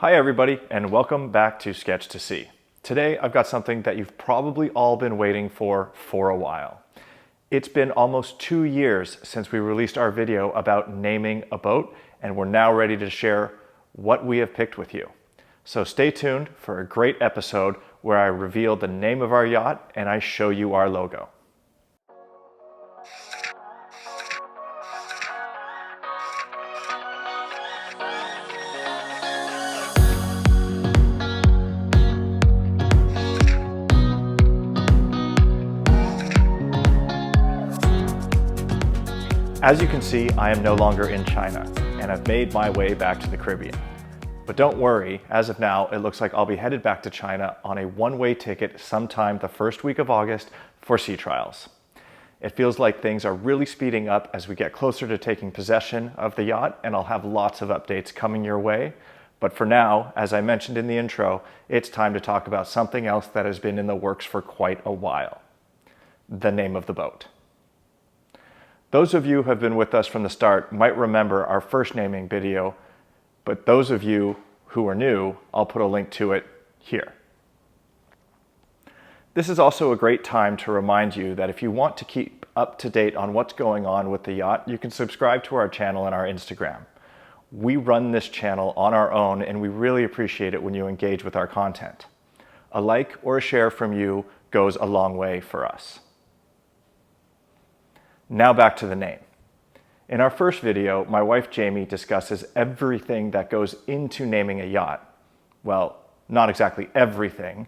Hi everybody, and welcome back to Sketch to See. Today I've got something that you've probably all been waiting for a while. It's been almost 2 years since we released our video about naming a boat, and we're now ready to share what we have picked with you. So stay tuned for a great episode where I reveal the name of our yacht and I show you our logo. As you can see, I am no longer in China, and I've made my way back to the Caribbean. But don't worry, as of now, it looks like I'll be headed back to China on a one-way ticket sometime the first week of August for sea trials. It feels like things are really speeding up as we get closer to taking possession of the yacht, and I'll have lots of updates coming your way. But for now, as I mentioned in the intro, it's time to talk about something else that has been in the works for quite a while: the name of the boat. Those of you who have been with us from the start might remember our first naming video, but those of you who are new, I'll put a link to it here. This is also a great time to remind you that if you want to keep up to date on what's going on with the yacht, you can subscribe to our channel and our Instagram. We run this channel on our own, and we really appreciate it when you engage with our content. A like or a share from you goes a long way for us. Now back to the name. In our first video, my wife Jamie discusses everything that goes into naming a yacht. Well, not exactly everything,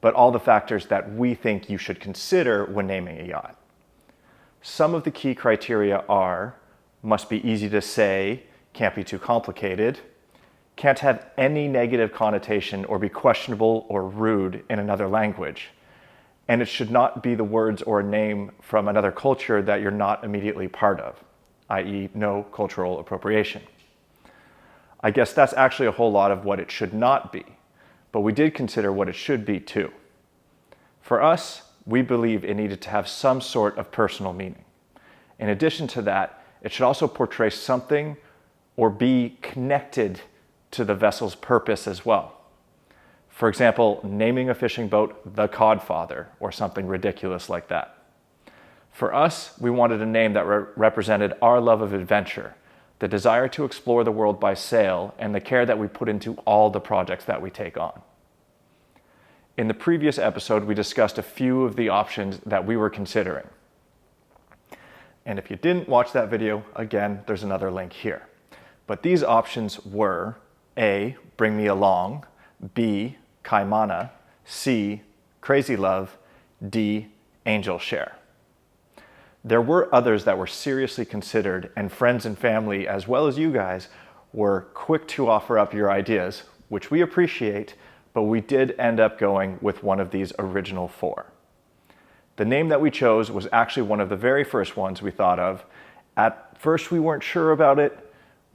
but all the factors that we think you should consider when naming a yacht. Some of the key criteria are: must be easy to say, can't be too complicated, can't have any negative connotation or be questionable or rude in another language, and it should not be the words or a name from another culture that you're not immediately part of, i.e. no cultural appropriation. I guess that's actually a whole lot of what it should not be, but we did consider what it should be too. For us, we believe it needed to have some sort of personal meaning. In addition to that, it should also portray something or be connected to the vessel's purpose as well. For example, naming a fishing boat the Codfather, or something ridiculous like that. For us, we wanted a name that represented our love of adventure, the desire to explore the world by sail, and the care that we put into all the projects that we take on. In the previous episode, we discussed a few of the options that we were considering. And if you didn't watch that video, again, there's another link here. But these options were: A, Bring Me Along; B, Kaimana; C, Crazy Love; D, Angel Share. There were others that were seriously considered, and friends and family, as well as you guys, were quick to offer up your ideas, which we appreciate, but we did end up going with one of these original 4. The name that we chose was actually one of the very first ones we thought of. At first we weren't sure about it.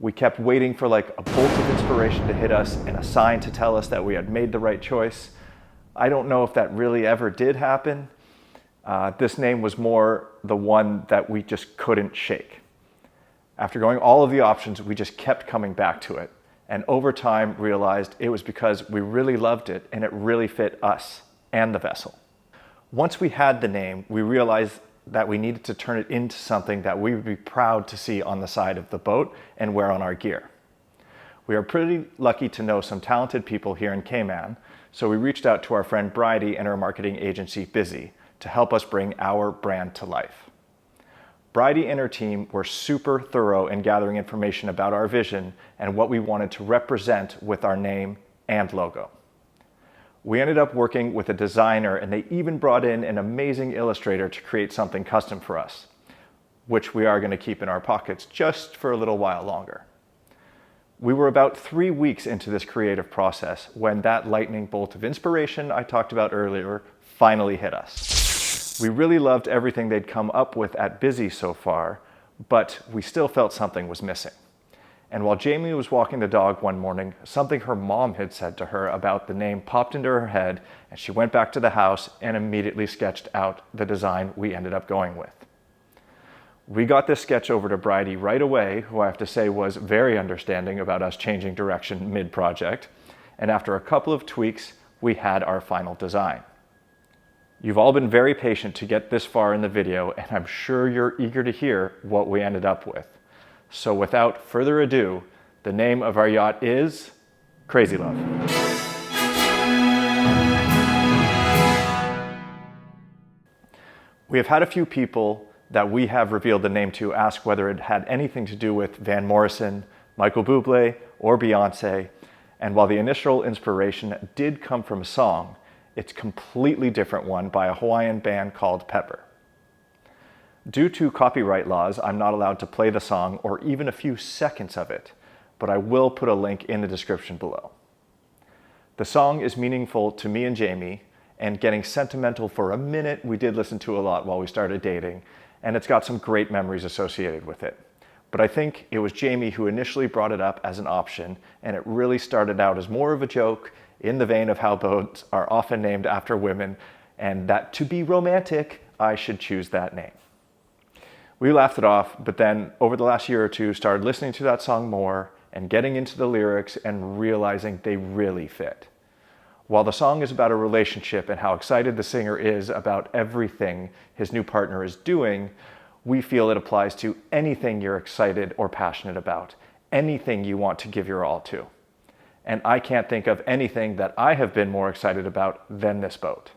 We kept waiting for like a bolt of inspiration to hit us and a sign to tell us that we had made the right choice. I don't know if that really ever did happen. This name was more the one that we just couldn't shake. After going all of the options, we just kept coming back to it, and over time realized it was because we really loved it and it really fit us and the vessel. Once we had the name, we realized that we needed to turn it into something that we would be proud to see on the side of the boat and wear on our gear. We are pretty lucky to know some talented people here in Cayman, so we reached out to our friend Bridie and her marketing agency Busy to help us bring our brand to life. Bridie and her team were super thorough in gathering information about our vision and what we wanted to represent with our name and logo. We ended up working with a designer, and they even brought in an amazing illustrator to create something custom for us, which we are going to keep in our pockets just for a little while longer. We were about 3 weeks into this creative process when that lightning bolt of inspiration I talked about earlier finally hit us. We really loved everything they'd come up with at Busy so far, but we still felt something was missing. And while Jamie was walking the dog one morning, something her mom had said to her about the name popped into her head, and she went back to the house and immediately sketched out the design we ended up going with. We got this sketch over to Bridie right away, who I have to say was very understanding about us changing direction mid-project, and after a couple of tweaks, we had our final design. You've all been very patient to get this far in the video, and I'm sure you're eager to hear what we ended up with. So without further ado, the name of our yacht is Crazy Love. We have had a few people that we have revealed the name to ask whether it had anything to do with Van Morrison, Michael Bublé, or Beyonce. And while the initial inspiration did come from a song, it's a completely different one by a Hawaiian band called Pepper. Due to copyright laws, I'm not allowed to play the song or even a few seconds of it, but I will put a link in the description below. The song is meaningful to me and Jamie, and getting sentimental for a minute, we did listen to a lot while we started dating, and it's got some great memories associated with it. But I think it was Jamie who initially brought it up as an option, and it really started out as more of a joke in the vein of how boats are often named after women, and that to be romantic, I should choose that name. We laughed it off, but then over the last year or two, started listening to that song more and getting into the lyrics and realizing they really fit. While the song is about a relationship and how excited the singer is about everything his new partner is doing, we feel it applies to anything you're excited or passionate about, anything you want to give your all to. And I can't think of anything that I have been more excited about than this boat.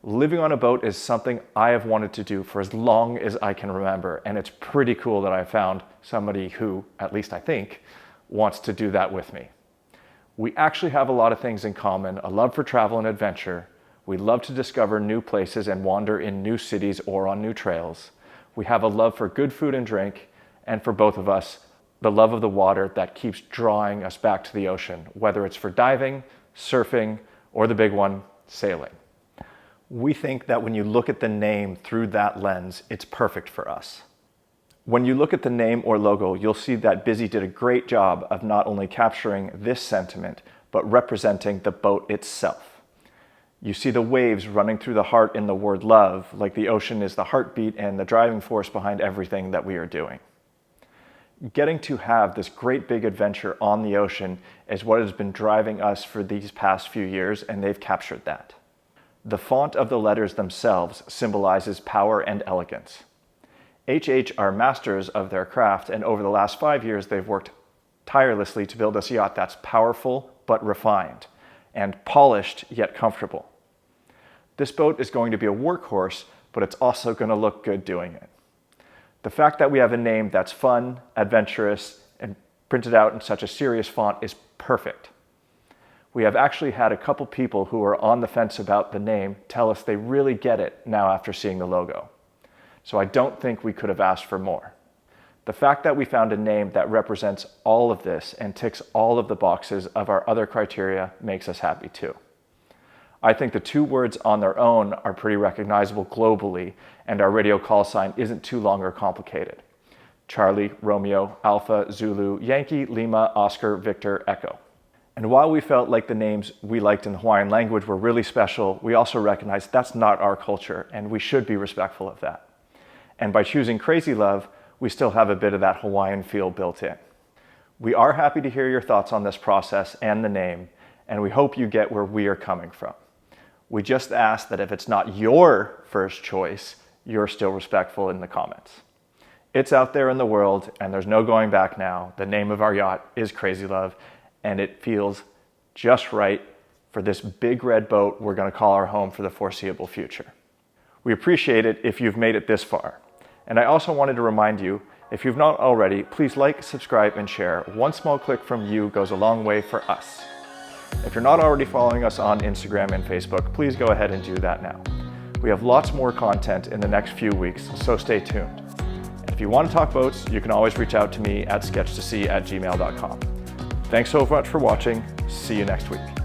Living on a boat is something I have wanted to do for as long as I can remember, and it's pretty cool that I found somebody who, at least I think, wants to do that with me. We actually have a lot of things in common: a love for travel and adventure. We love to discover new places and wander in new cities or on new trails. We have a love for good food and drink, and for both of us, the love of the water that keeps drawing us back to the ocean, whether it's for diving, surfing, or the big one, sailing. We think that when you look at the name through that lens, it's perfect for us. When you look at the name or logo, you'll see that Busy did a great job of not only capturing this sentiment, but representing the boat itself. You see the waves running through the heart in the word love, like the ocean is the heartbeat and the driving force behind everything that we are doing. Getting to have this great big adventure on the ocean is what has been driving us for these past few years, and they've captured that. The font of the letters themselves symbolizes power and elegance. HH are masters of their craft, and over the last 5 years, they've worked tirelessly to build us a yacht that's powerful but refined, and polished yet comfortable. This boat is going to be a workhorse, but it's also going to look good doing it. The fact that we have a name that's fun, adventurous, and printed out in such a serious font is perfect. We have actually had a couple people who are on the fence about the name tell us they really get it now after seeing the logo. So I don't think we could have asked for more. The fact that we found a name that represents all of this and ticks all of the boxes of our other criteria makes us happy too. I think the two words on their own are pretty recognizable globally, and our radio call sign isn't too long or complicated. Charlie, Romeo, Alpha, Zulu, Yankee, Lima, Oscar, Victor, Echo. And while we felt like the names we liked in the Hawaiian language were really special, we also recognized that's not our culture, and we should be respectful of that. And by choosing Crazy Love, we still have a bit of that Hawaiian feel built in. We are happy to hear your thoughts on this process and the name, and we hope you get where we are coming from. We just ask that if it's not your first choice, you're still respectful in the comments. It's out there in the world, and there's no going back now. The name of our yacht is Crazy Love, and it feels just right for this big red boat we're going to call our home for the foreseeable future. We appreciate it if you've made it this far. And I also wanted to remind you, if you've not already, please like, subscribe, and share. One small click from you goes a long way for us. If you're not already following us on Instagram and Facebook, please go ahead and do that now. We have lots more content in the next few weeks, so stay tuned. And if you want to talk boats, you can always reach out to me at sketchtosee@gmail.com. Thanks so much for watching. See you next week.